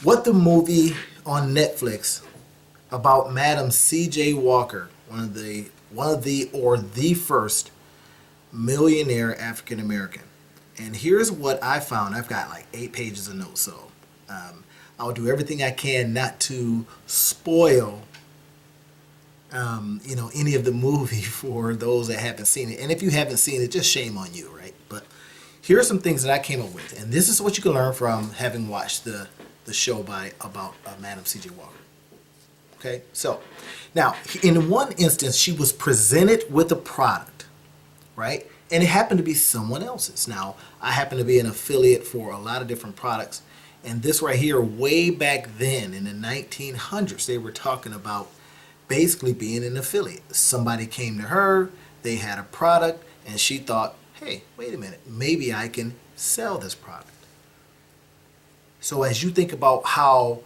What the movie on Netflix about Madam C.J. Walker, the first millionaire African American. And here's what I found. I've got like 8 pages of notes, so I'll do everything I can not to spoil any of the movie for those that haven't seen it. And if you haven't seen it, just shame on you, right? But here are some things that I came up with, and this is what you can learn from having watched the show about Madam C.J. Walker. Okay, so now in one instance, she was presented with a product, right? And it happened to be someone else's. Now, I happen to be an affiliate for a lot of different products, and this right here, way back then in the 1900s, they were talking about basically being an affiliate. Somebody came to her, they had a product, and she thought, hey, wait a minute, maybe I can sell this product. So as you think about how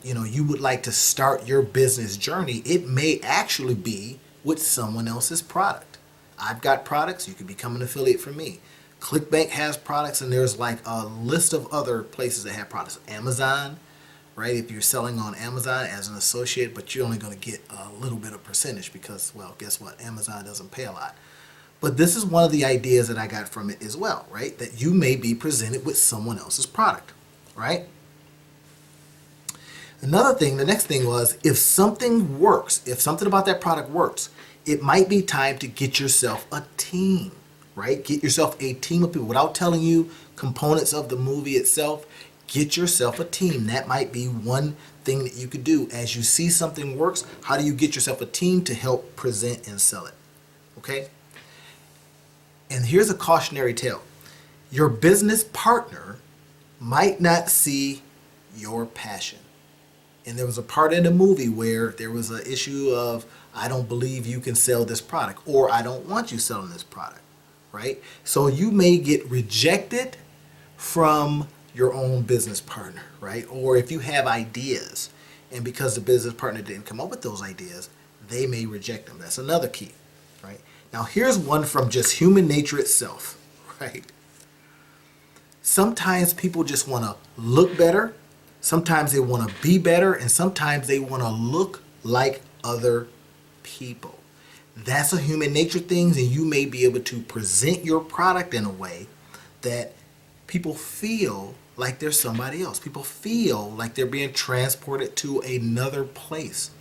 you would like to start your business journey, it may actually be with someone else's product. I've got products, you can become an affiliate for me. ClickBank has products, and there's like a list of other places that have products. Amazon, right? If you're selling on Amazon as an associate, but you're only going to get a little bit of percentage because, well, guess what? Amazon doesn't pay a lot. But this is one of the ideas that I got from it as well, right? That you may be presented with someone else's product, right? Another thing, the next thing was, if something works, if something about that product works, it might be time to get yourself a team, right? Get yourself a team of people. Without telling you components of the movie itself, get yourself a team. That might be one thing that you could do. As you see something works, how do you get yourself a team to help present and sell it? Okay? And here's a cautionary tale. Your business partner might not see your passion. And there was a part in the movie where there was an issue of, I don't believe you can sell this product, or I don't want you selling this product, right? So you may get rejected from your own business partner, right? Or if you have ideas, and because the business partner didn't come up with those ideas, they may reject them. That's another key, right? Now here's one from just human nature itself, right? Sometimes people just want to look better. Sometimes they want to be better, and sometimes they want to look like other people. That's a human nature thing, and you may be able to present your product in a way that people feel like they're somebody else. People feel like they're being transported to another place,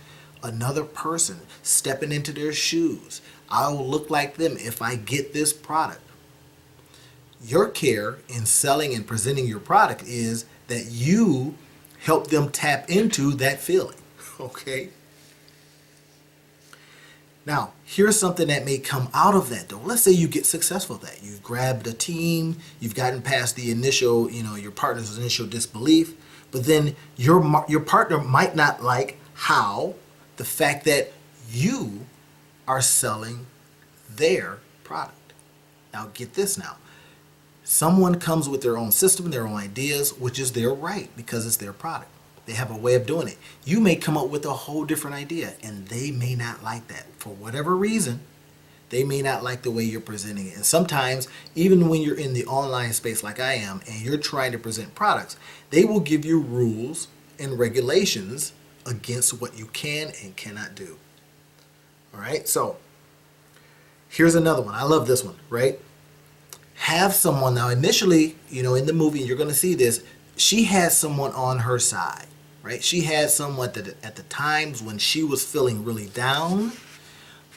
another person, stepping into their shoes. I'll look like them if I get this product. Your care in selling and presenting your product is that you help them tap into that feeling, okay? Now, here's something that may come out of that, though. Let's say you get successful at that. You've grabbed a team, you've gotten past the initial, your partner's initial disbelief, but then your partner might not like how the fact that you are selling their product. Now, get this now. Someone comes with their own system, their own ideas, which is their right because it's their product. They have a way of doing it. You may come up with a whole different idea, and they may not like that. For whatever reason, they may not like the way you're presenting it. And sometimes, even when you're in the online space like I am, and you're trying to present products, they will give you rules and regulations against what you can and cannot do. All right, so here's another one. I love this one, right? Have someone, now initially, in the movie, you're going to see this, she had someone on her side, right? She had someone that at the times when she was feeling really down,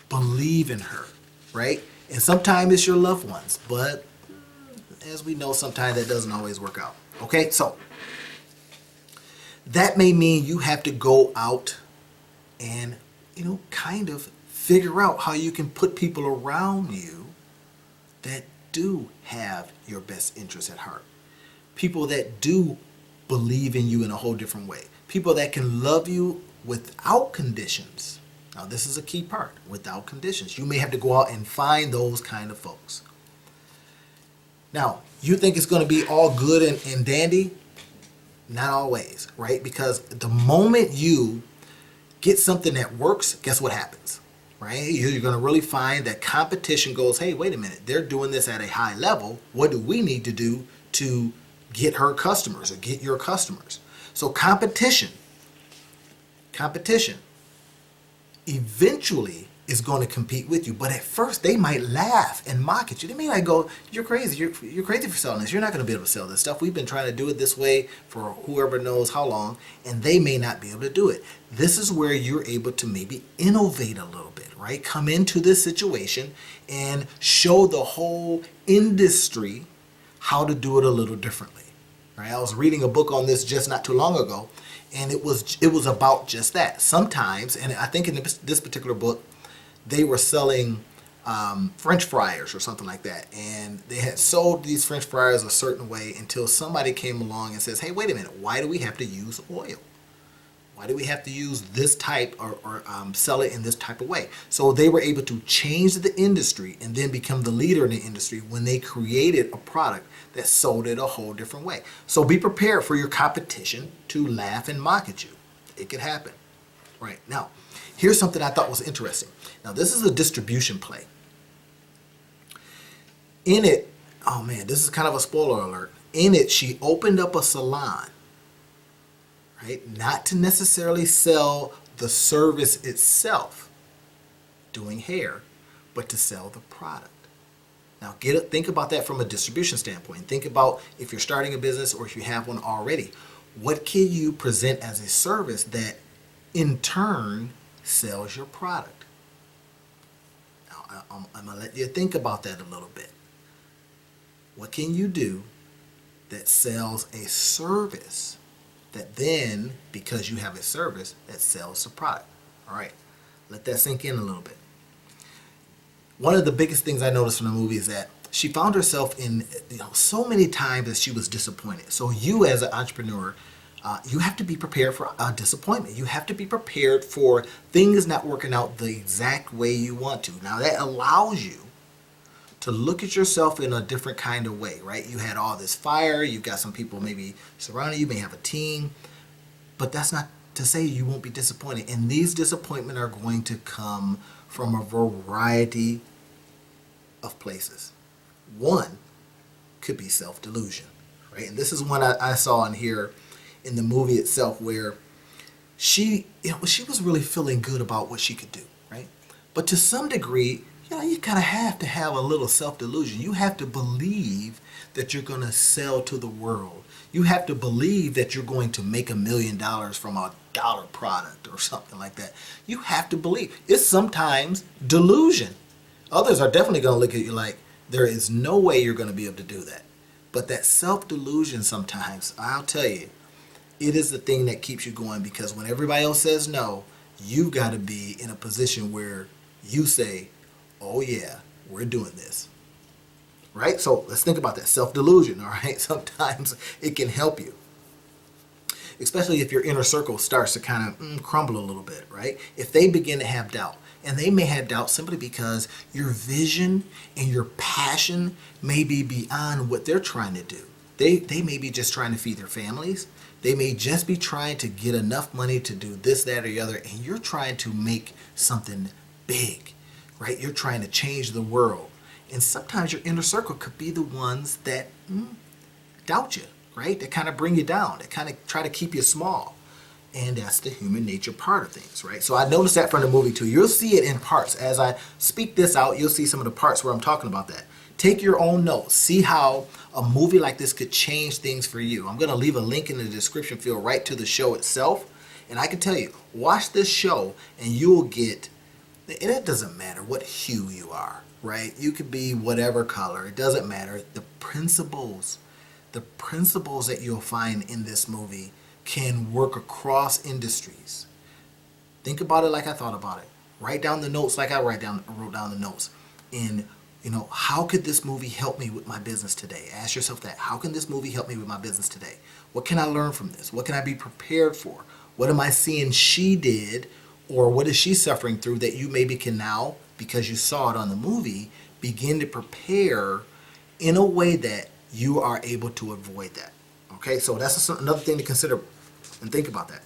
believe in her, right? And sometimes it's your loved ones, but as we know, sometimes that doesn't always work out. Okay, so that may mean you have to go out and, kind of figure out how you can put people around you that do have your best interests at heart. People that do believe in you in a whole different way. People that can love you without conditions. Now, this is a key part, without conditions. You may have to go out and find those kind of folks. Now, you think it's going to be all good and dandy? Not always, right? Because the moment you get something that works, guess what happens? Right? You're going to really find that competition goes, hey, wait a minute, they're doing this at a high level. What do we need to do to get her customers or get your customers? So competition eventually is going to compete with you. But at first, they might laugh and mock at you. They may like go, "You're crazy. You're crazy for selling this. You're not going to be able to sell this stuff. We've been trying to do it this way for whoever knows how long," and they may not be able to do it. This is where you're able to maybe innovate a little bit, right? Come into this situation and show the whole industry how to do it a little differently. Right? I was reading a book on this just not too long ago, and it was about just that. Sometimes, and I think in this particular book, they were selling French fryers or something like that, and they had sold these French fryers a certain way until somebody came along and says, "Hey, wait a minute, why do we have to use oil? Why do we have to use this type or sell it in this type of way?" So they were able to change the industry and then become the leader in the industry when they created a product that sold it a whole different way. So be prepared for your competition to laugh and mock at you. It could happen. Right. Now, here's something I thought was interesting. Now, this is a distribution play. In it, oh man, this is kind of a spoiler alert. In it, she opened up a salon, right? Not to necessarily sell the service itself, doing hair, but to sell the product. Now, think about that from a distribution standpoint. Think about if you're starting a business or if you have one already. What can you present as a service that in turn sells your product? Now, I'm going to let you think about that a little bit. What can you do that sells a service that then, because you have a service, that sells the product? All right, let that sink in a little bit. One of the biggest things I noticed from the movie is that she found herself in so many times that she was disappointed. So you as an entrepreneur, you have to be prepared for disappointment. You have to be prepared for things not working out the exact way you want to. Now that allows you to look at yourself in a different kind of way, right? You had all this fire, you've got some people maybe surrounding you, may have a team, but that's not to say you won't be disappointed. And these disappointments are going to come from a variety of places. One could be self-delusion, right? And this is one I saw in here in the movie itself where she was really feeling good about what she could do, right? But to some degree, you kind of have to have a little self-delusion. You have to believe that you're going to sell to the world. You have to believe that you're going to make $1 million from a dollar product or something like that. You have to believe. It's sometimes delusion. Others are definitely going to look at you like, there is no way you're going to be able to do that. But that self-delusion sometimes, I'll tell you, it is the thing that keeps you going, because when everybody else says no, you've got to be in a position where you say, "Oh yeah, we're doing this." Right? So let's think about that. Self-delusion, all right? Sometimes it can help you. Especially if your inner circle starts to kind of crumble a little bit, right? If they begin to have doubt, and they may have doubt simply because your vision and your passion may be beyond what they're trying to do. They may be just trying to feed their families. They may just be trying to get enough money to do this, that, or the other, and you're trying to make something big, right? You're trying to change the world. And sometimes your inner circle could be the ones that doubt you, right? That kind of bring you down. That kind of try to keep you small. And that's the human nature part of things, right? So I noticed that from the movie too. You'll see it in parts. As I speak this out, you'll see some of the parts where I'm talking about that. Take your own notes. See how a movie like this could change things for you. I'm going to leave a link in the description field right to the show itself. And I can tell you, watch this show and you'll get, and it doesn't matter what hue you are, right? You could be whatever color. It doesn't matter. The principles that you'll find in this movie can work across industries. Think about it like I thought about it. Write down the notes like I wrote down the notes. And how could this movie help me with my business today? Ask yourself that. How can this movie help me with my business today? What can I learn from this? What can I be prepared for? What am I seeing she did, or what is she suffering through that you maybe can now, because you saw it on the movie, begin to prepare in a way that you are able to avoid that. Okay, so that's another thing to consider and think about that.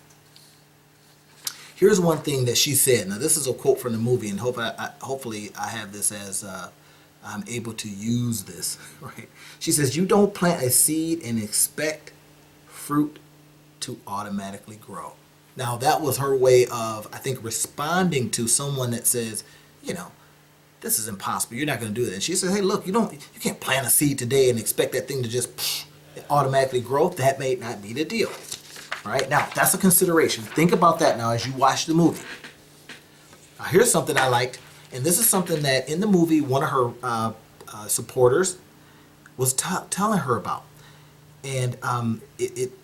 Here's one thing that she said. Now, this is a quote from the movie, and hopefully I have this as I'm able to use this, right? She says, "You don't plant a seed and expect fruit to automatically grow. Now, that was her way of, I think, responding to someone that says, you know, this is impossible. You're not going to do that. And she says, hey, look, you can't plant a seed today and expect that thing to just automatically grow. That may not be the deal. All right. Now, that's a consideration. Think about that now as you watch the movie. Now, here's something I liked. And this is something that in the movie, one of her supporters was telling her about. And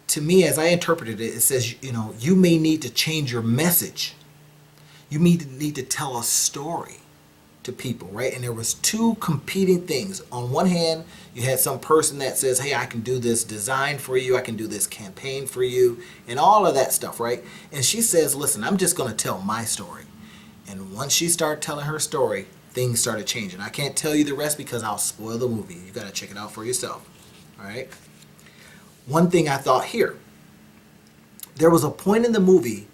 to me, as I interpreted it, it says, you may need to change your message. You may need to tell a story to people, right? And there was two competing things. On one hand, you had some person that says, hey, I can do this design for you. I can do this campaign for you and all of that stuff, right? And she says, listen, I'm just going to tell my story. And once she started telling her story, things started changing. I can't tell you the rest because I'll spoil the movie. You got to check it out for yourself, all right? One thing I thought here, there was a point in the movie,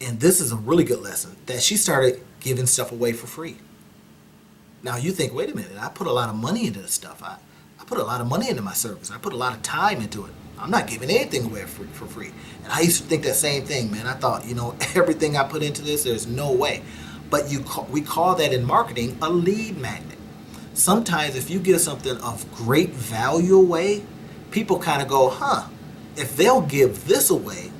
and this is a really good lesson, that she started giving stuff away for free. Now you think, wait a minute, I put a lot of money into this stuff. I put a lot of money into my service. I put a lot of time into it. I'm not giving anything away for free. And I used to think that same thing, man. I thought, everything I put into this, there's no way. But we call that in marketing a lead magnet. Sometimes if you give something of great value away, people kind of go, if they'll give this away,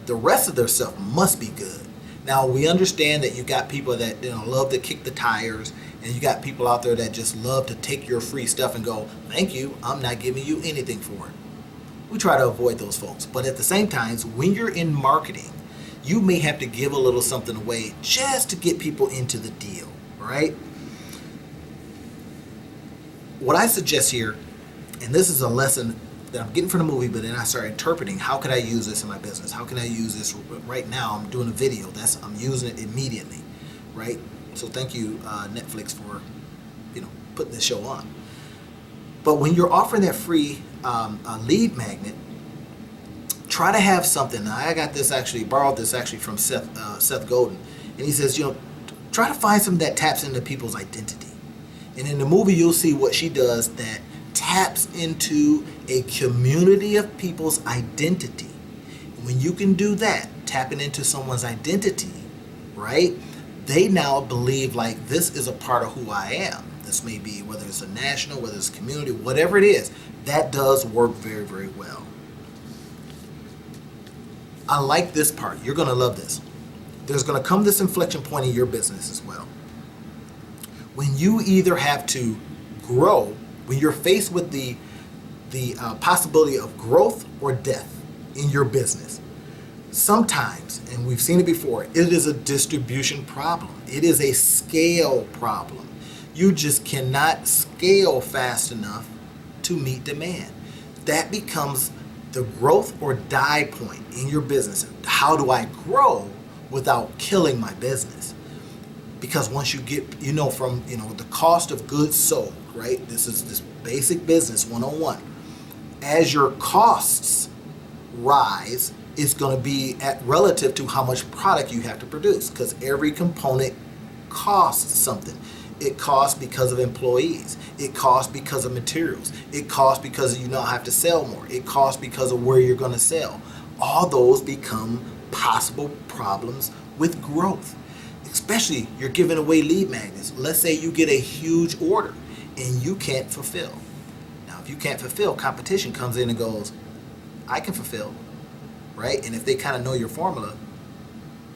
the rest of their stuff must be good. Now, we understand that you got people that love to kick the tires, and you got people out there that just love to take your free stuff and go, thank you, I'm not giving you anything for it. We try to avoid those folks. But at the same time, when you're in marketing, you may have to give a little something away just to get people into the deal, right? What I suggest here, and this is a lesson that I'm getting from the movie, but then I started interpreting, how can I use this in my business? How can I use this right now? I'm doing a video. I'm using it immediately, right? So thank you, Netflix, for putting this show on. But when you're offering that free lead magnet, try to have something. Now, I borrowed this from Seth Godin, and he says, try to find something that taps into people's identity. And in the movie, you'll see what she does that taps into a community of people's identity. When you can do that, tapping into someone's identity, right? They now believe like this is a part of who I am. This may be whether it's a national, whether it's a community, whatever it is, that does work very, very well. I like this part. You're going to love this. There's going to come this inflection point in your business as well. When you either have to grow, when you're faced with the possibility of growth or death in your business, sometimes, and we've seen it before, it is a distribution problem. It is a scale problem. You just cannot scale fast enough to meet demand. That becomes the growth or die point in your business. How do I grow without killing my business? Because once you get, from, the cost of goods sold, right? This is this basic business 101. As your costs rise, it's going to be relative to how much product you have to produce, because every component costs something. It costs because of employees. It costs because of materials. It costs because you now have to sell more. It costs because of where you're going to sell. All those become possible problems with growth. Especially you're giving away lead magnets. Let's say you get a huge order and you can't fulfill. Now, if you can't fulfill, competition comes in and goes, I can fulfill, right? And if they kind of know your formula,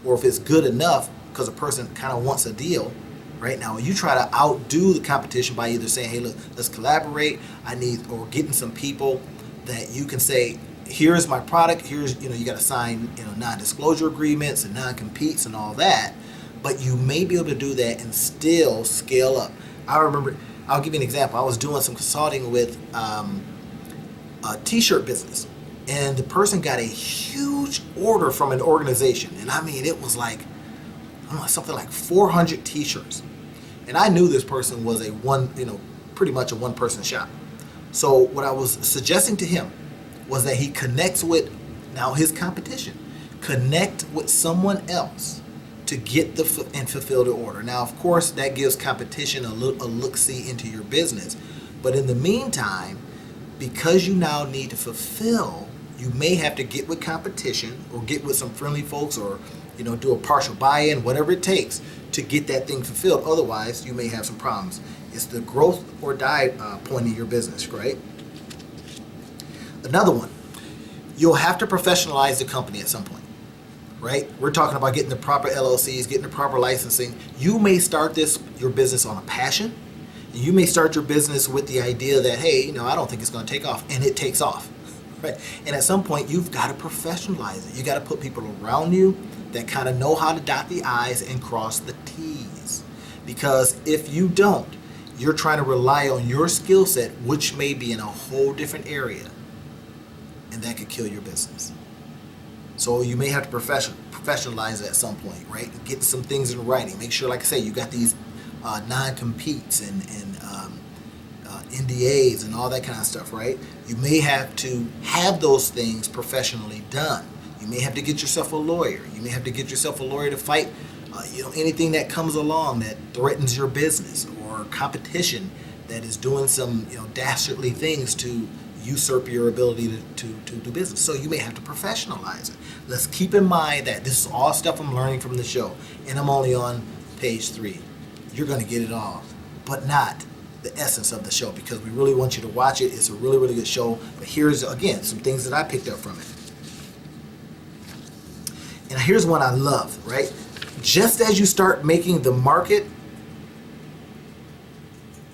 or if it's good enough because a person kind of wants a deal, right? Now, you try to outdo the competition by either saying, hey, look, let's collaborate. Or getting some people that you can say, here's my product. Here's, you got to sign, non-disclosure agreements and non-competes and all that. But you may be able to do that and still scale up. I remember, I'll give you an example. I was doing some consulting with a t-shirt business, and the person got a huge order from an organization. And I mean, it was like, something like 400 t-shirts. And I knew this person was pretty much a one-person shop. So what I was suggesting to him was that he connects with, now his competition, connect with someone else to get and fulfill the order. Now, of course, that gives competition a look-see into your business. But in the meantime, because you now need to fulfill, You may have to get with competition or get with some friendly folks or, do a partial buy-in, whatever it takes to get that thing fulfilled. Otherwise, you may have some problems. It's the growth or die point of your business, right? Another one, you'll have to professionalize the company at some point, right? We're talking about getting the proper LLCs, getting the proper licensing. You may start your business on a passion. You may start your business with the idea that, hey, I don't think it's going to take off, and it takes off, right? And at some point, you've got to professionalize it. You got to put people around you that kind of know how to dot the I's and cross the T's. Because if you don't, you're trying to rely on your skill set, which may be in a whole different area, and that could kill your business. So you may have to professionalize it at some point, right? Get some things in writing. Make sure, like I say, you got these non-competes and NDAs and all that kind of stuff, right? You may have to have those things professionally done. You may have to get yourself a lawyer. You may have to get yourself a lawyer to fight anything that comes along that threatens your business, or competition that is doing some dastardly things to usurp your ability to do business. So you may have to professionalize it. Let's keep in mind that this is all stuff I'm learning from the show, and I'm only on page 3. You're going to get it all, but not the essence of the show, because we really want you to watch it. It's a really, really good show. But here's, again, some things that I picked up from it. And here's one I love, right? Just as you start making the market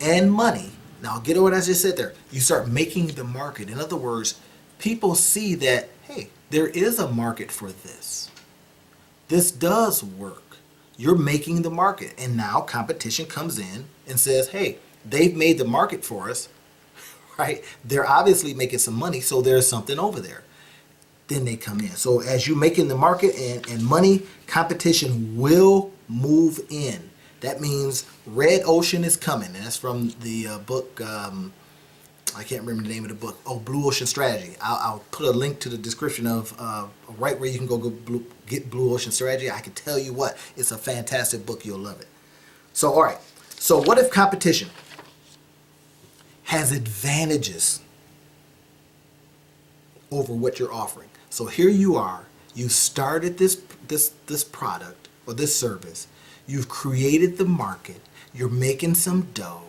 and money, now get what I just said there. You start making the market. In other words, people see that, hey, there is a market for this. This does work. You're making the market. And now competition comes in and says, hey, they've made the market for us, right? They're obviously making some money, so there's something over there. Then they come in. So as you're making the market and money, competition will move in. That means red ocean is coming. And that's from the book, I can't remember the name of the book. Oh, Blue Ocean Strategy. I'll put a link to the description of right where you can go get Blue Ocean Strategy. I can tell you what, it's a fantastic book. You'll love it. So, all right. So what if competition has advantages over what you're offering? So here you are. You started this product or this service. You've created the market. You're making some dough.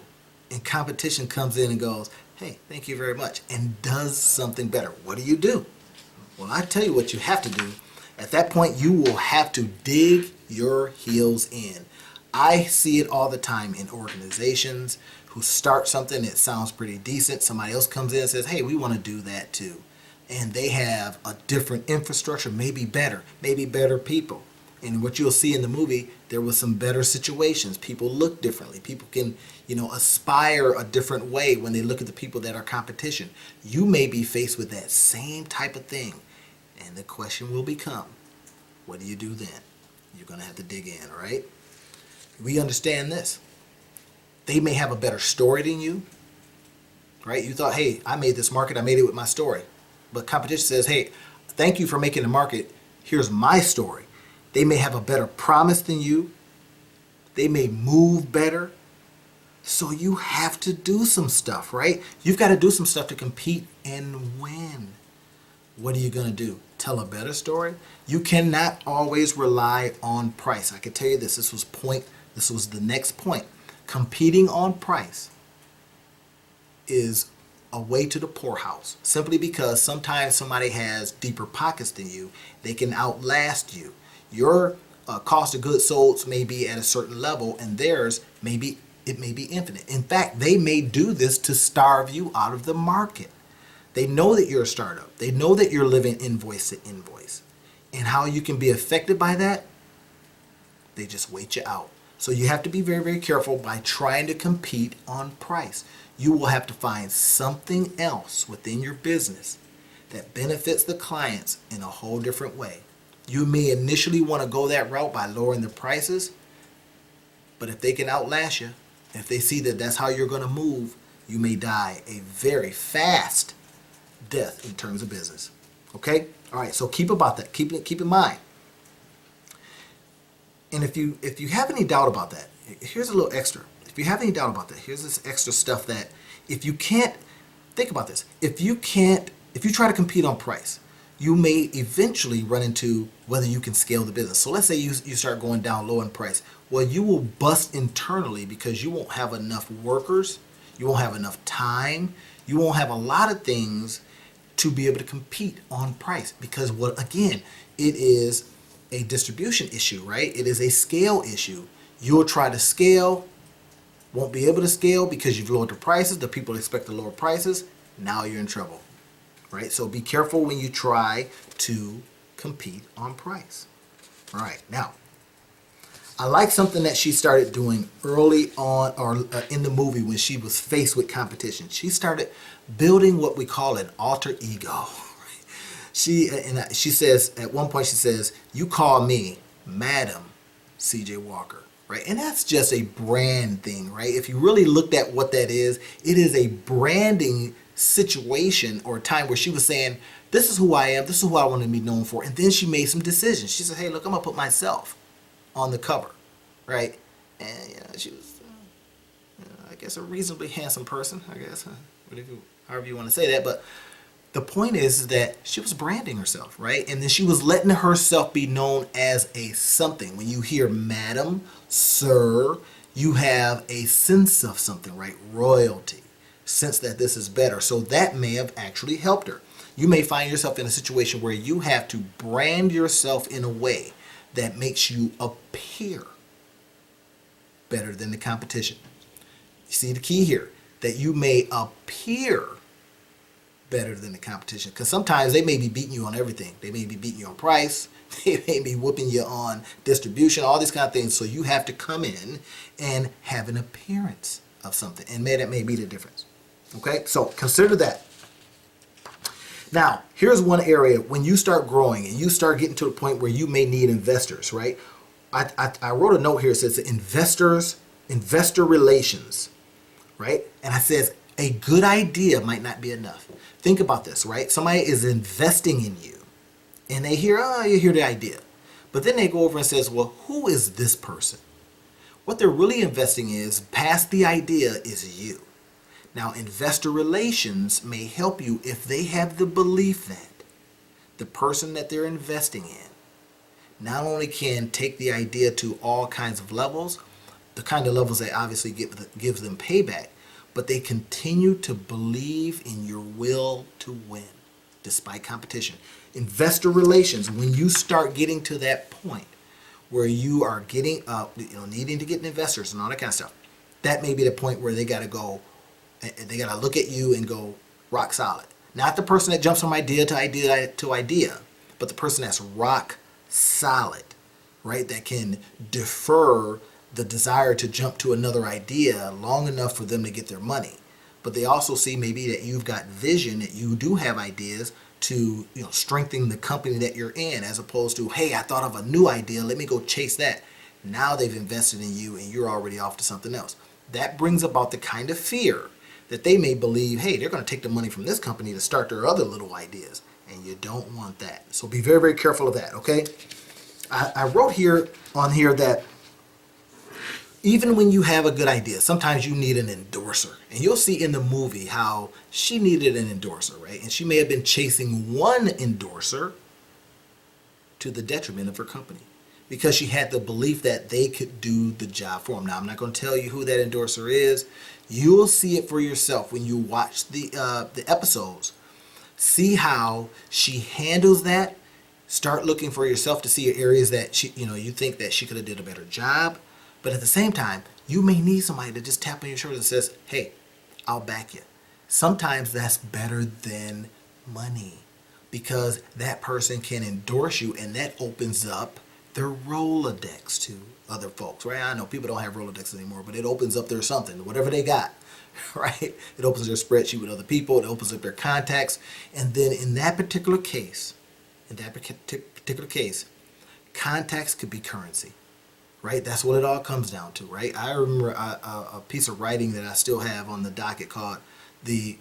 And competition comes in and goes, hey, thank you very much, and does something better. What do? Well, I tell you what you have to do. At that point, you will have to dig your heels in. I see it all the time in organizations who start something that sounds pretty decent. Somebody else comes in and says, hey, we want to do that too. And they have a different infrastructure, maybe better people. And what you'll see in the movie, there was some better situations. People look differently. People can, aspire a different way when they look at the people that are competition. You may be faced with that same type of thing. And the question will become, what do you do then? You're going to have to dig in, right? We understand this. They may have a better story than you, right? You thought, hey, I made this market. I made it with my story. But competition says, hey, thank you for making the market. Here's my story. They may have a better promise than you. They may move better. So you have to do some stuff, right? You've got to do some stuff to compete and win. What are you going to do? Tell a better story? You cannot always rely on price. I can tell you this. This was the next point. Competing on price is a way to the poorhouse, simply because sometimes somebody has deeper pockets than you. They can outlast you. Your cost of goods sold may be at a certain level, and theirs may be infinite. In fact, they may do this to starve you out of the market. They know that you're a startup. They know that you're living invoice to invoice. And how you can be affected by that, they just wait you out. So you have to be very, very careful by trying to compete on price. You will have to find something else within your business that benefits the clients in a whole different way. You may initially want to go that route by lowering the prices, but if they can outlast you, if they see that that's how you're going to move, you may die a very fast death in terms of business. Okay? All right, so keep about that. Keep in mind. And if you have any doubt about that, here's a little extra. If you have any doubt about that, here's this extra stuff that if you can't, think about this. If you try to compete on price, you may eventually run into whether you can scale the business. So let's say you start going down low in price. Well, you will bust internally because you won't have enough workers, you won't have enough time, you won't have a lot of things to be able to compete on price. Because what, again, it is a distribution issue, right? It is a scale issue. You'll try to scale, won't be able to scale because you've lowered the prices. The people expect the lower prices. Now you're in trouble, right? So be careful when you try to compete on price. All right, now, I like something that she started doing early on, or in the movie when she was faced with competition. She started building what we call an alter ego. She says, at one point she says, "You call me Madam C.J. Walker," right? And that's just a brand thing, right? If you really looked at what that is, it is a branding situation or time where she was saying, this is who I am, this is who I want to be known for. And then she made some decisions. She said, hey, look, I'm going to put myself on the cover, right? And she was, I guess, a reasonably handsome person, I guess, however you want to say that. But the point is that she was branding herself, right? And then she was letting herself be known as a something. When you hear madam, sir, you have a sense of something, right? Royalty, sense that this is better. So that may have actually helped her. You may find yourself in a situation where you have to brand yourself in a way that makes you appear better than the competition. You see the key here, that you may appear better than the competition, because sometimes they may be beating you on everything. They may be beating you on price, they may be whooping you on distribution, all these kind of things. So you have to come in and have an appearance of something, and that may be the difference. Okay, so consider that. Now, here's one area when you start growing and you start getting to the point where you may need investors, right? I wrote a note here that says investor relations, right? And I says a good idea might not be enough. Think about this, right? Somebody is investing in you and they hear, oh, you hear the idea. But then they go over and says, well, who is this person? What they're really investing is, past the idea, is you. Now, investor relations may help you if they have the belief that the person that they're investing in not only can take the idea to all kinds of levels, the kind of levels that obviously gives them payback, but they continue to believe in your will to win despite competition. Investor relations, when you start getting to that point where you are getting needing to get investors and all that kind of stuff, that may be the point where they got to go. They got to look at you and go rock solid. Not the person that jumps from idea to idea to idea, but the person that's rock solid, right? That can defer the desire to jump to another idea long enough for them to get their money. But they also see maybe that you've got vision, that you do have ideas to strengthen the company that you're in, as opposed to, hey, I thought of a new idea, let me go chase that. Now they've invested in you and you're already off to something else. That brings about the kind of fear that they may believe, hey, they're going to take the money from this company to start their other little ideas. And you don't want that. So be very, very careful of that, okay? I wrote on here that even when you have a good idea, sometimes you need an endorser. And you'll see in the movie how she needed an endorser, right? And she may have been chasing one endorser to the detriment of her company, because she had the belief that they could do the job for them. Now, I'm not going to tell you who that endorser is. You'll see it for yourself when you watch the episodes. See how she handles that. Start looking for yourself to see areas that you think that she could have did a better job. But at the same time, you may need somebody to just tap on your shoulder and says, hey, I'll back you. Sometimes that's better than money, because that person can endorse you, and that opens up their Rolodex to other folks, right? I know people don't have Rolodex anymore, but it opens up their something, whatever they got, right? It opens their spreadsheet with other people. It opens up their contacts. And then in that particular case, contacts could be currency, right? That's what it all comes down to, right? I remember a piece of writing that I still have on the docket called the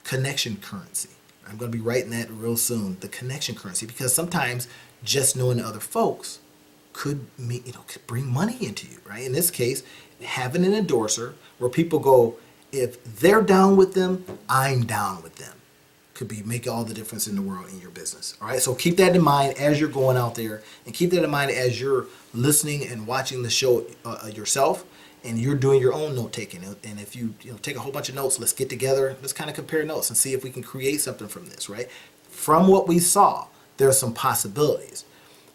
connection currency. I'm going to be writing that real soon, the connection currency, because sometimes just knowing other folks could could bring money into you, right? In this case, having an endorser where people go, if they're down with them, I'm down with them. could be make all the difference in the world in your business. All right, so keep that in mind as you're going out there, and keep that in mind as you're listening and watching the show yourself, and you're doing your own note taking. And if you take a whole bunch of notes, let's get together, let's kind of compare notes and see if we can create something from this. Right, from what we saw, there's some possibilities.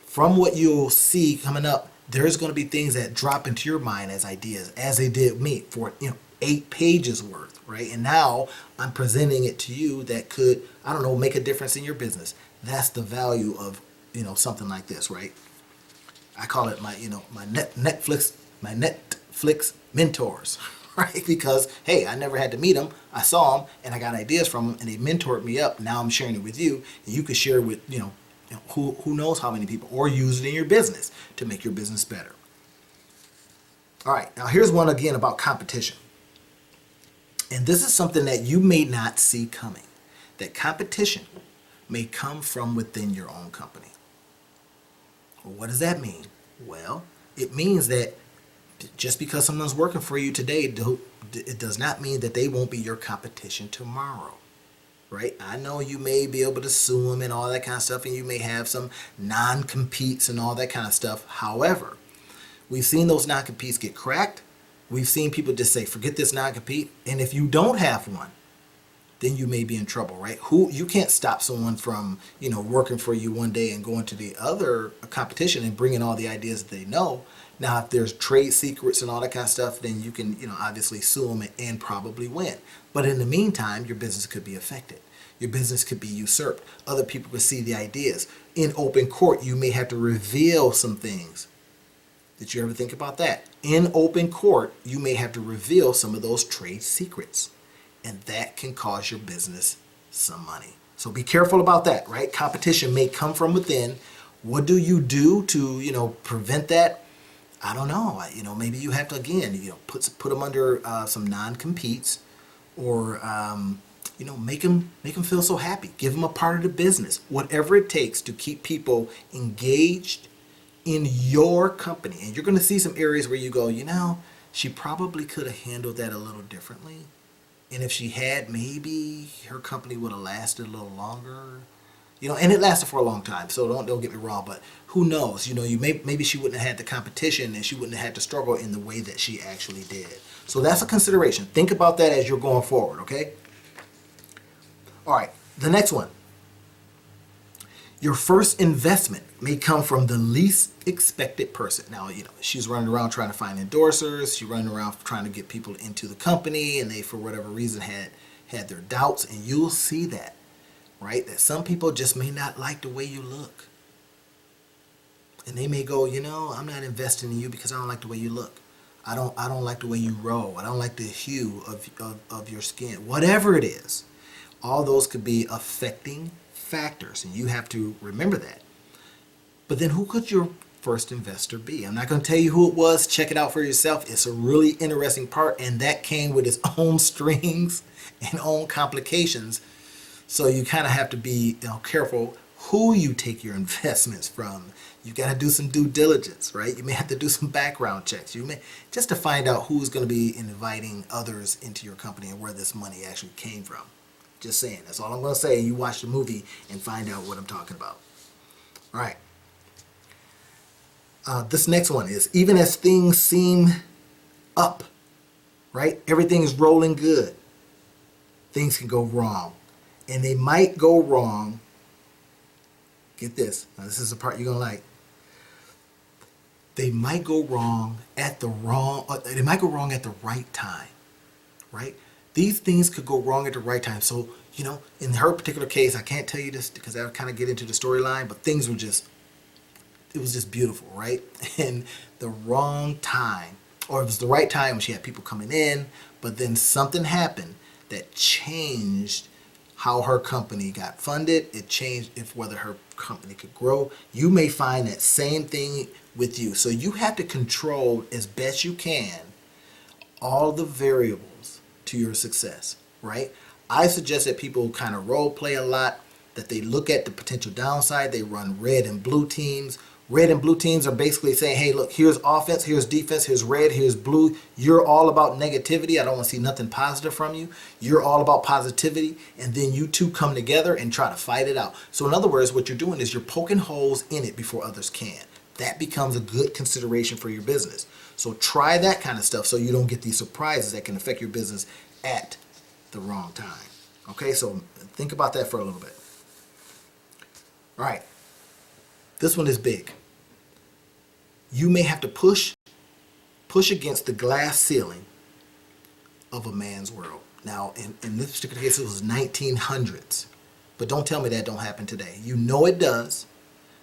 From what you'll see coming up, there's going to be things that drop into your mind as ideas, as they did me for 8 pages worth, right? And now I'm presenting it to you that could, I don't know, make a difference in your business. That's the value of something like this, right? I call it my Netflix mentors, right? Because hey, I never had to meet them. I saw them and I got ideas from them, and they mentored me up. Now I'm sharing it with you, and you can share it with who knows how many people, or use it in your business to make your business better. All right, now here's one again about competition. And this is something that you may not see coming. That competition may come from within your own company. Well, what does that mean? Well, it means that just because someone's working for you today, it does not mean that they won't be your competition tomorrow. Right? I know you may be able to sue them and all that kind of stuff, and you may have some non-competes and all that kind of stuff. However, we've seen those non-competes get cracked. We've seen people just say, forget this non-compete. And if you don't have one, then you may be in trouble, right? You can't stop someone from, working for you one day and going to the other competition and bringing all the ideas that they know. Now, if there's trade secrets and all that kind of stuff, then you can, obviously sue them and probably win. But in the meantime, your business could be affected. Your business could be usurped. Other people could see the ideas. In open court, you may have to reveal some things. Did you ever think about that? In open court, you may have to reveal some of those trade secrets. And that can cause your business some money. So be careful about that, right? Competition may come from within. What do you do to, prevent that? I don't know. Maybe you have to, again, put them under some non-competes, or, make them feel so happy. Give them a part of the business. Whatever it takes to keep people engaged in your company. And you're going to see some areas where you go, she probably could have handled that a little differently. And if she had, maybe her company would have lasted a little longer. And it lasted for a long time, so don't get me wrong, but who knows? Maybe she wouldn't have had the competition, and she wouldn't have had to struggle in the way that she actually did. So that's a consideration. Think about that as you're going forward, okay? All right, the next one. Your first investment may come from the least expected person. Now, she's running around trying to find endorsers. She's running around trying to get people into the company, and they, for whatever reason, had their doubts, and you'll see that. Right? That some people just may not like the way you look. And they may go, I'm not investing in you because I don't like the way you look. I don't like the way you roll. I don't like the hue of your skin. Whatever it is, all those could be affecting factors, and you have to remember that. But then who could your first investor be? I'm not going to tell you who it was. Check it out for yourself. It's a really interesting part, and that came with its own strings and own complications. So you kind of have to be careful who you take your investments from. You got to do some due diligence, right? You may have to do some background checks. Just to find out who's going to be inviting others into your company and where this money actually came from. Just saying. That's all I'm going to say. You watch the movie and find out what I'm talking about. All right. This next one is, even as things seem up, right? Everything's rolling good. Things can go wrong. And they might go wrong. Get this. Now, this is the part you're going to like. They might go wrong at the right time. Right? These things could go wrong at the right time. So, in her particular case, I can't tell you this because I would kind of get into the storyline, but things were it was just beautiful, right? And the wrong time, or it was the right time when she had people coming in, but then something happened that changed how her company got funded. It changed whether her company could grow. You may find that same thing with you. So you have to control as best you can all the variables to your success, right? I suggest that people kind of role play a lot, that they look at the potential downside. They run red and blue teams. Red and blue teams are basically saying, hey, look, here's offense, here's defense, here's red, here's blue. You're all about negativity. I don't want to see nothing positive from you. You're all about positivity. And then you two come together and try to fight it out. So in other words, what you're doing is you're poking holes in it before others can. That becomes a good consideration for your business. So try that kind of stuff so you don't get these surprises that can affect your business at the wrong time. Okay, so think about that for a little bit. All right, this one is big. You may have to push against the glass ceiling of a man's world. Now, in this particular case, it was 1900s. But don't tell me that don't happen today. You know it does.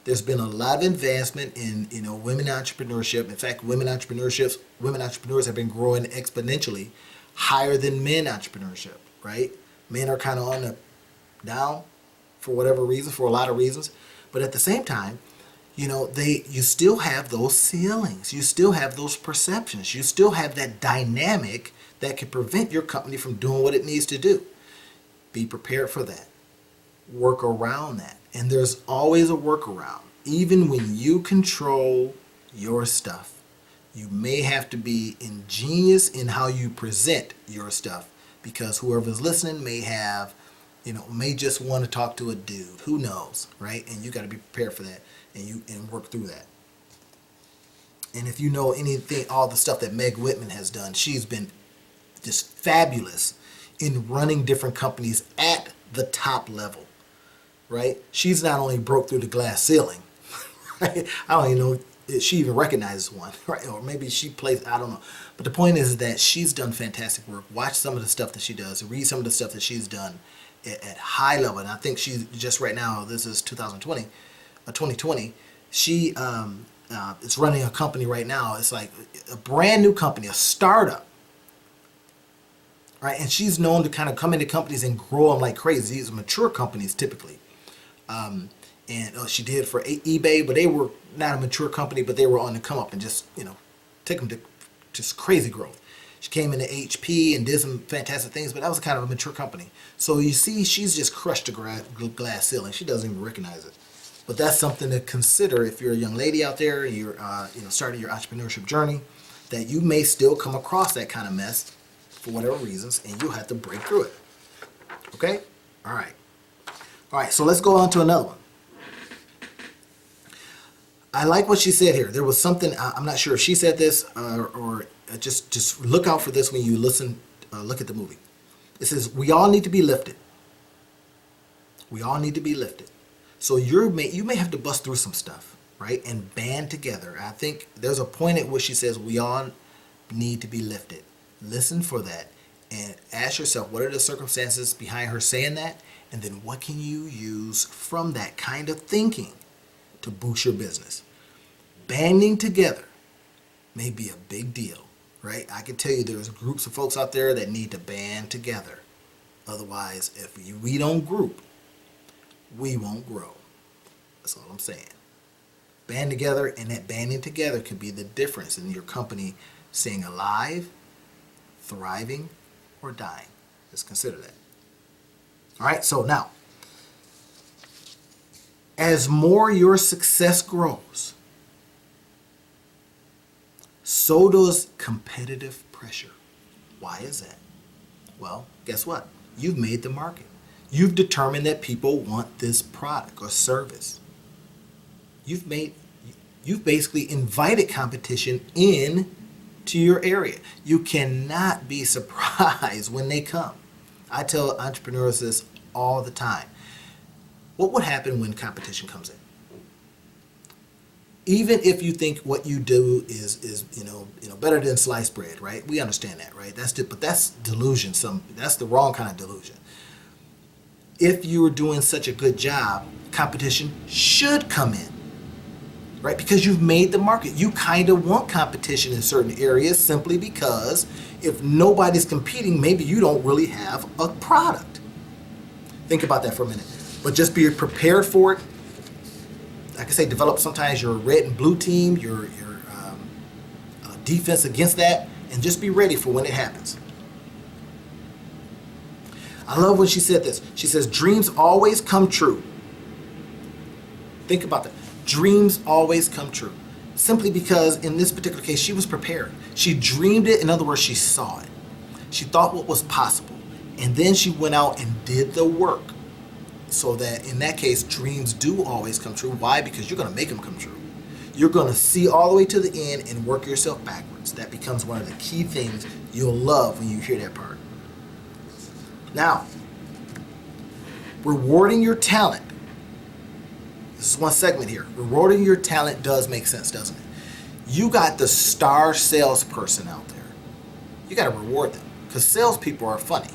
There's been a lot of advancement in women entrepreneurship. In fact, women entrepreneurs have been growing exponentially higher than men entrepreneurship, right? Men are kind of on the down for whatever reason, for a lot of reasons. But at the same time, you still have those ceilings. You still have those perceptions. You still have that dynamic that can prevent your company from doing what it needs to do. Be prepared for that. Work around that. And there's always a workaround. Even when you control your stuff, you may have to be ingenious in how you present your stuff, because whoever's listening may just want to talk to a dude. Who knows, right? And you got to be prepared for that and work through that. And if you know anything, all the stuff that Meg Whitman has done, she's been just fabulous in running different companies at the top level, right? She's not only broke through the glass ceiling, right? I don't even know if she even recognizes one, right? Or maybe she plays, I don't know. But the point is that she's done fantastic work. Watch some of the stuff that she does. Read some of the stuff that she's done at high level. And I think she's just right now, this is 2020, she is running a company right now. It's like a brand new company, a startup, right? And she's known to kind of come into companies and grow them like crazy. These are mature companies typically. And she did for eBay, but they were not a mature company, but they were on the come up and just, take them to just crazy growth. She came into HP and did some fantastic things, but that was kind of a mature company. So you see, she's just crushed the glass ceiling. She doesn't even recognize it. But that's something to consider if you're a young lady out there and you're starting your entrepreneurship journey, that you may still come across that kind of mess for whatever reasons, and you'll have to break through it. Okay? All right, so let's go on to another one. I like what she said here. There was something, I'm not sure if she said this or just look out for this when you look at the movie. It says, we all need to be lifted. We all need to be lifted. So you may have to bust through some stuff, right? And band together. I think there's a point at which she says we all need to be lifted. Listen for that and ask yourself, what are the circumstances behind her saying that? And then what can you use from that kind of thinking to boost your business? Banding together may be a big deal, right? I can tell you there's groups of folks out there that need to band together. Otherwise, if we don't group, we won't grow. That's all I'm saying. Band together, and that banding together could be the difference in your company staying alive, thriving, or dying. Just consider that. All right, so now, as more your success grows, so does competitive pressure. Why is that? Well, guess what? You've made the market. You've determined that people want this product or service. You've basically invited competition in to your area. You cannot be surprised when they come. I tell entrepreneurs this all the time. What would happen when competition comes in? Even if you think what you do is better than sliced bread, right? We understand that, right? But that's delusion. That's the wrong kind of delusion. If you are doing such a good job, competition should come in, right? Because you've made the market. You kind of want competition in certain areas simply because if nobody's competing, maybe you don't really have a product. Think about that for a minute. But just be prepared for it. Like I say, develop sometimes your red and blue team, your defense against that, and just be ready for when it happens. I love when she said this. She says, dreams always come true. Think about that. Dreams always come true. Simply because in this particular case, she was prepared. She dreamed it. In other words, she saw it. She thought what was possible. And then she went out and did the work. So that in that case, dreams do always come true. Why? Because you're going to make them come true. You're going to see all the way to the end and work yourself backwards. That becomes one of the key things you'll love when you hear that part. Now, rewarding your talent. This is one segment here. Rewarding your talent does make sense, doesn't it? You got the star salesperson out there. You got to reward them because salespeople are funny.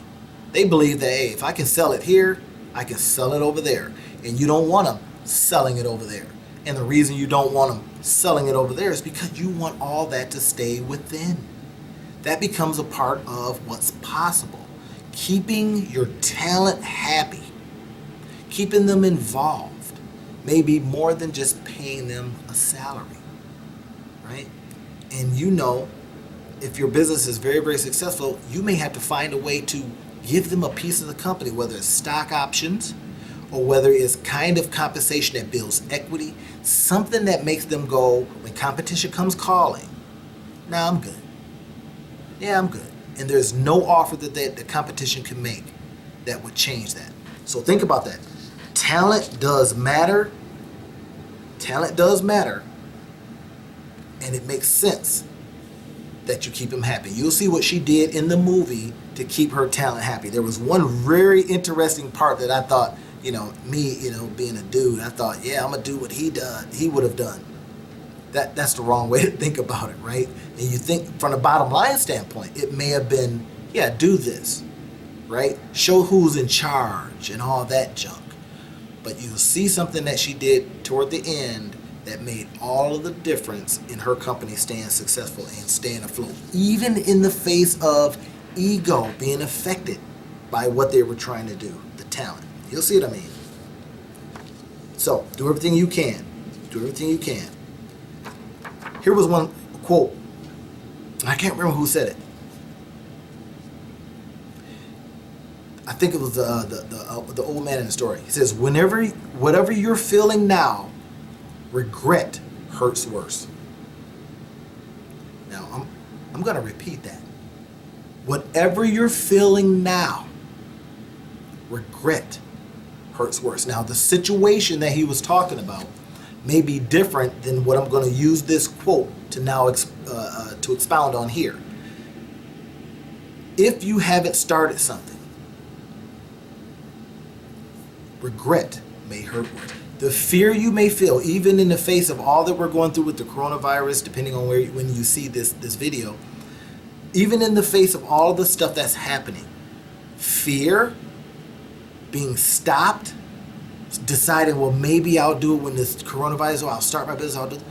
They believe that, hey, if I can sell it here, I can sell it over there. And you don't want them selling it over there. And the reason you don't want them selling it over there is because you want all that to stay within. That becomes a part of what's possible. Keeping your talent happy, keeping them involved, maybe more than just paying them a salary, right? And you know, if your business is very, very successful, you may have to find a way to give them a piece of the company, whether it's stock options or whether it's kind of compensation that builds equity, something that makes them go, when competition comes calling, nah, I'm good. Yeah, I'm good. And there's no offer that the competition can make that would change that. So think about that. Talent does matter. Talent does matter. And it makes sense that you keep them happy. You'll see what she did in the movie to keep her talent happy. There was one very interesting part that I thought, me, being a dude, I thought, yeah, I'm going to do what he would have done. That's the wrong way to think about it, right? And you think from the bottom line standpoint, it may have been, yeah, do this, right? Show who's in charge and all that junk. But you'll see something that she did toward the end that made all of the difference in her company staying successful and staying afloat, even in the face of ego being affected by what they were trying to do, the talent. You'll see what I mean. So do everything you can. Do everything you can. Here was one quote. I can't remember who said it. I think it was the old man in the story. He says, whatever you're feeling now, regret hurts worse. Now, I'm going to repeat that. Whatever you're feeling now, regret hurts worse. Now, the situation that he was talking about may be different than what I'm going to use this quote to now to expound on here. If you haven't started something, regret may hurt worse. The fear you may feel, even in the face of all that we're going through with the coronavirus, depending on when you see this video, even in the face of all the stuff that's happening, fear, being stopped, deciding, well, maybe I'll do it when this coronavirus, or I'll start my business, I'll do it.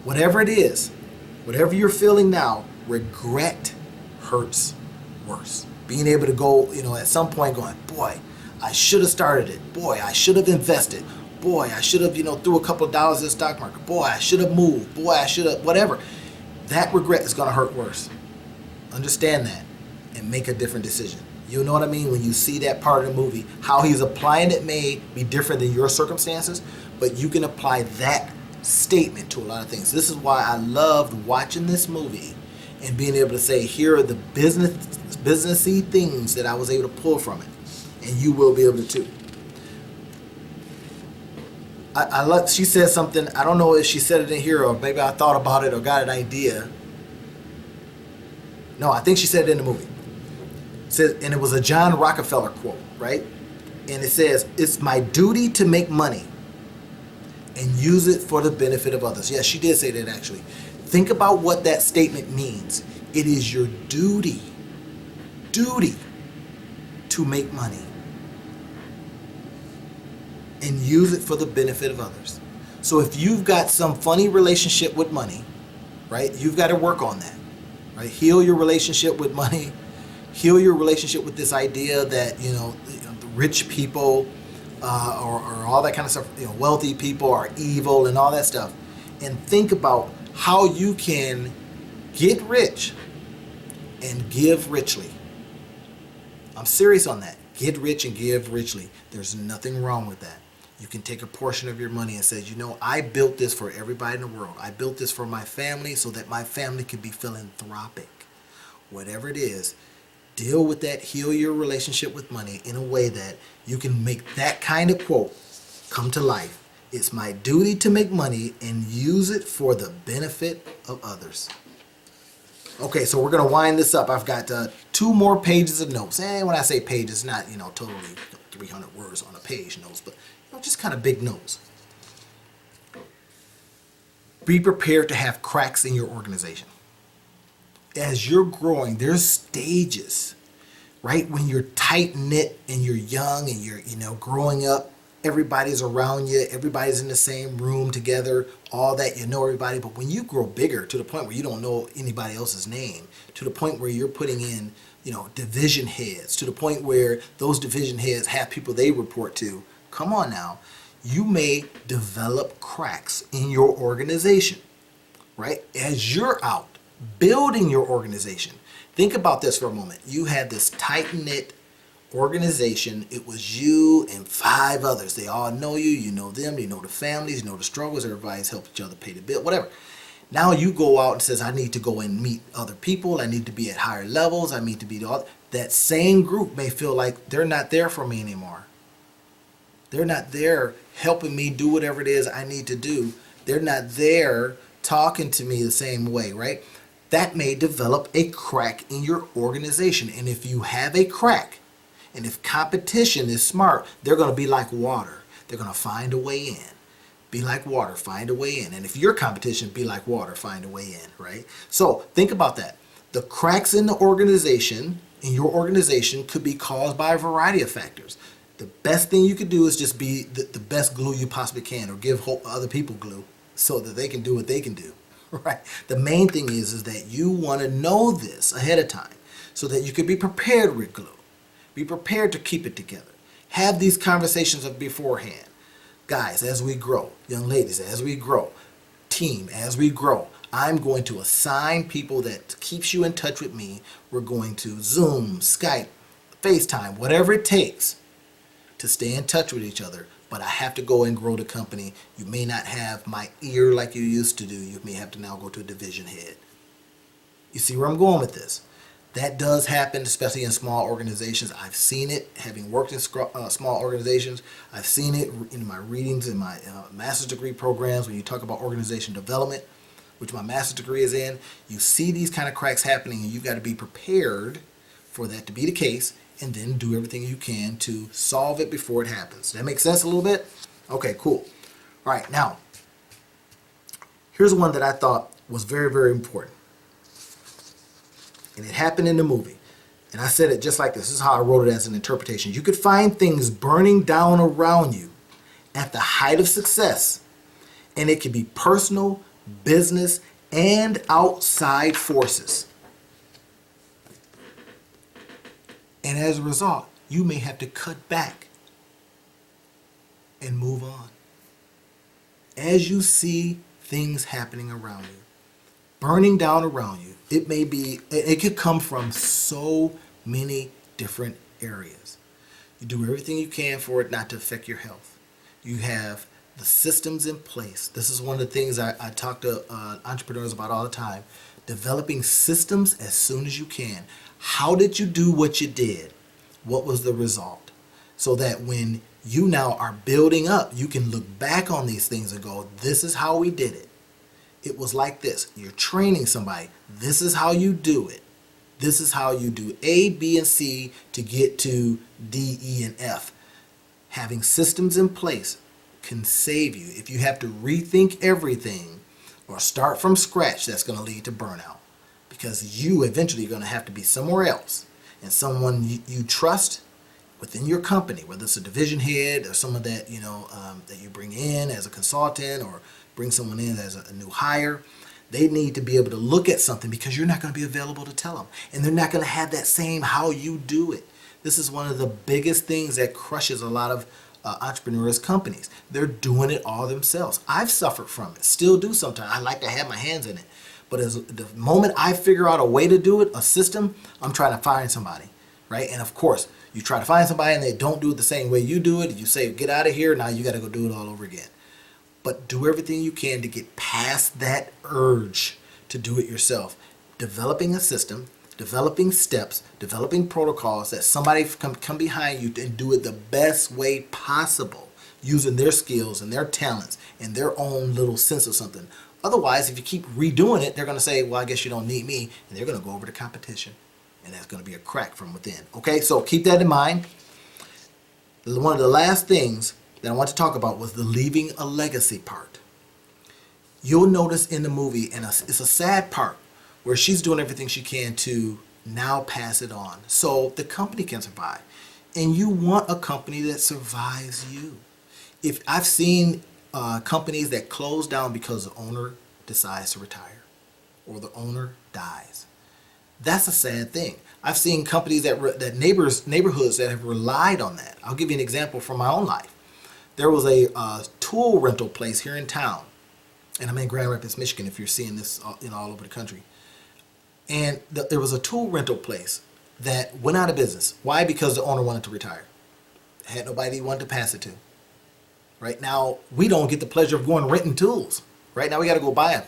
Whatever it is, whatever you're feeling now, regret hurts worse. Being able to go, at some point going, boy, I should have started it. Boy, I should have invested. Boy, I should have, threw a couple of dollars in the stock market. Boy, I should have moved. Boy, I should have, whatever. That regret is going to hurt worse. Understand that and make a different decision. You know what I mean? When you see that part of the movie, how he's applying it may be different than your circumstances, but you can apply that statement to a lot of things. This is why I loved watching this movie and being able to say, here are the businessy things that I was able to pull from it. And you will be able to too. I love, she said something, I don't know if she said it in here or maybe I thought about it or got an idea. No, I think she said it in the movie. It says, and it was a John Rockefeller quote, right? And it says, it's my duty to make money and use it for the benefit of others. Yes, she did say that actually. Think about what that statement means. It is your duty to make money and use it for the benefit of others. So if you've got some funny relationship with money, right, you've got to work on that, right? Heal your relationship with money. Heal your relationship with this idea that, the rich people or all that kind of stuff, wealthy people are evil and all that stuff. And think about how you can get rich and give richly. I'm serious on that. Get rich and give richly. There's nothing wrong with that. You can take a portion of your money and say, you know, I built this for everybody in the world. I built this for my family so that my family can be philanthropic. Whatever it is, deal with that, heal your relationship with money in a way that you can make that kind of quote come to life. It's my duty to make money and use it for the benefit of others. Okay, so we're going to wind this up. I've got 2 more pages of notes. And when I say pages, not, totally 300 words on a page notes, but just kind of big notes. Be prepared to have cracks in your organization. As you're growing, there's stages, right? When you're tight-knit and you're young and you're, growing up, everybody's around you, everybody's in the same room together, all that, you know everybody. But when you grow bigger to the point where you don't know anybody else's name, to the point where you're putting in, division heads, to the point where those division heads have people they report to, come on now, you may develop cracks in your organization, right? As you're out building your organization, think about this for a moment. You had this tight-knit organization. It was you and 5 others. They all know you. You know them. You know the families. You know the struggles. Everybody's helped each other pay the bill, whatever. Now you go out and says, I need to go and meet other people. I need to be at higher levels. I need to be all. That same group may feel like they're not there for me anymore. They're not there helping me do whatever it is I need to do. They're not there talking to me the same way, right? That may develop a crack in your organization. And if you have a crack, and if competition is smart, they're going to be like water. They're going to find a way in. Be like water, find a way in. And if your competition, be like water, find a way in, right? So think about that. The cracks in the organization, in your organization, could be caused by a variety of factors. The best thing you could do is just be the best glue you possibly can, or give other people glue so that they can do what they can do, right? The main thing is that you want to know this ahead of time so that you can be prepared with glue. Be prepared to keep it together. Have these conversations of beforehand. Guys, as we grow, young ladies, as we grow, team, as we grow, I'm going to assign people that keeps you in touch with me. We're going to Zoom, Skype, FaceTime, whatever it takes to stay in touch with each other, but I have to go and grow the company. You may not have my ear like you used to do. You may have to now go to a division head. You see where I'm going with this? That does happen, especially in small organizations. I've seen it, having worked in small organizations. I've seen it in my readings, in my master's degree programs, when you talk about organization development, which my master's degree is in. You see these kind of cracks happening, and you've got to be prepared for that to be the case, and then do everything you can to solve it before it happens. That makes sense a little bit? Okay, cool. All right, now, here's one that I thought was very, very important. And it happened in the movie. And I said it just like this. This is how I wrote it as an interpretation. You could find things burning down around you at the height of success. And it could be personal, business, and outside forces. And as a result, you may have to cut back and move on. As you see things happening around you, burning down around you, it could come from so many different areas. You do everything you can for it not to affect your health. You have the systems in place. This is one of the things I talk to entrepreneurs about all the time. Developing systems as soon as you can. How did you do what you did? What was the result? So that when you now are building up, you can look back on these things and go, this is how we did it. It was like this. You're training somebody. This is how you do it. This is how you do A, B, and C to get to D, E, and F. Having systems in place can save you. If you have to rethink everything or start from scratch, that's going to lead to burnout. Because you eventually are going to have to be somewhere else. And someone you trust within your company, whether it's a division head or someone that that you bring in as a consultant, or bring someone in as a new hire, they need to be able to look at something, because you're not going to be available to tell them. And they're not going to have that same how you do it. This is one of the biggest things that crushes a lot of entrepreneurs' companies. They're doing it all themselves. I've suffered from it, still do sometimes. I like to have my hands in it. But as the moment I figure out a way to do it, a system, I'm trying to find somebody, right? And of course, you try to find somebody and they don't do it the same way you do it. You say, get out of here. Now you got to go do it all over again. But do everything you can to get past that urge to do it yourself. Developing a system, developing steps, developing protocols that somebody can come behind you and do it the best way possible, using their skills and their talents and their own little sense of something. Otherwise, if you keep redoing it, they're going to say, well, I guess you don't need me, and they're going to go over to competition. And that's going to be a crack from within. Okay, so keep that in mind. One of the last things that I want to talk about was the leaving a legacy part. You'll notice in the movie, and it's a sad part, where she's doing everything she can to now pass it on so the company can survive. And you want a company that survives you. If I've seen companies that close down because the owner decides to retire or the owner dies. That's a sad thing. I've seen companies that neighborhoods that have relied on that. I'll give you an example from my own life. There was a tool rental place here in town, and I'm in Grand Rapids, Michigan. If you're seeing this, all over the country, and there was a tool rental place that went out of business. Why? Because the owner wanted to retire. Had nobody he wanted to pass it to. Right now, we don't get the pleasure of going renting tools. Right now, we got to go buy them.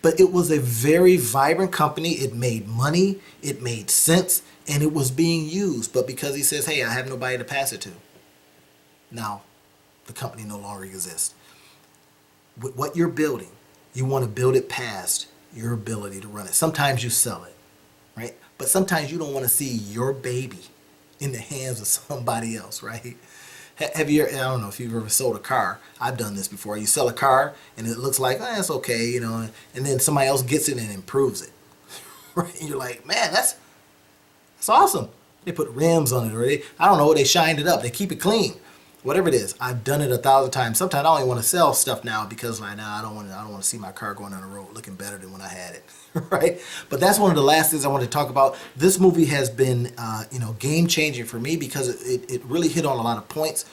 But it was a very vibrant company. It made money. It made sense. And it was being used. But because he says, hey, I have nobody to pass it to. Now, the company no longer exists. With what you're building, you want to build it past your ability to run it. Sometimes you sell it, right? But sometimes you don't want to see your baby in the hands of somebody else, right? Have you? I don't know if you've ever sold a car. I've done this before. You sell a car and it looks like, it's okay, and then somebody else gets it and improves it, right? And you're like, man, that's awesome. They put rims on it, or I don't know, they shined it up. They keep it clean, whatever it is. I've done it 1,000 times. Sometimes I don't even want to sell stuff now because right now I don't want to see my car going down the road looking better than when I had it, right? But that's one of the last things I want to talk about. This movie has been, game changing for me because it really hit on a lot of points,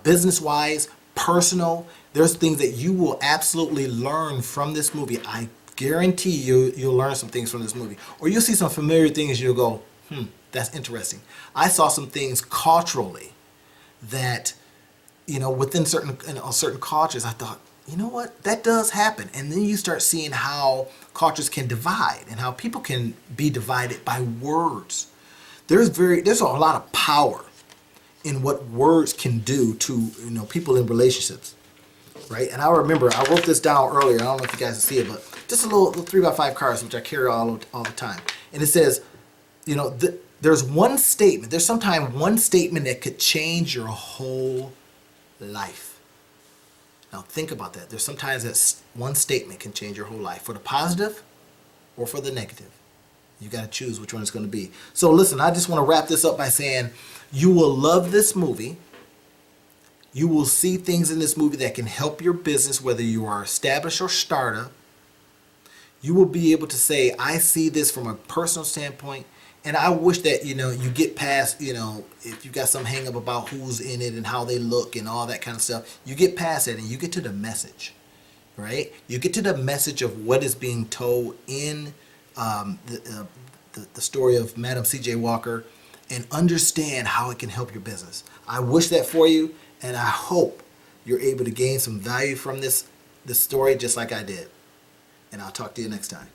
business-wise, personal. There's things that you will absolutely learn from this movie. I guarantee you'll learn some things from this movie, or you'll see some familiar things. You'll go, that's interesting. I saw some things culturally that, within certain cultures, I thought, you know what, that does happen. And then you start seeing how cultures can divide and how people can be divided by words. There's a lot of power in what words can do to people in relationships, right? And I remember I wrote this down earlier. I don't know if you guys can see it, but just a little 3x5 cards which I carry all the time, and it says, there's one statement. There's sometimes one statement that could change your whole life. Now think about that. There's sometimes that one statement can change your whole life, for the positive or for the negative. You got to choose which one it's going to be. So listen, I just want to wrap this up by saying you will love this movie. You will see things in this movie that can help your business, whether you are established or startup. You will be able to say, I see this from a personal standpoint. And I wish that, you get past, if you got some hang up about who's in it and how they look and all that kind of stuff, you get past that and you get to the message, right? You get to the message of what is being told in the story of Madam C.J. Walker, and understand how it can help your business. I wish that for you, and I hope you're able to gain some value from this story just like I did. And I'll talk to you next time.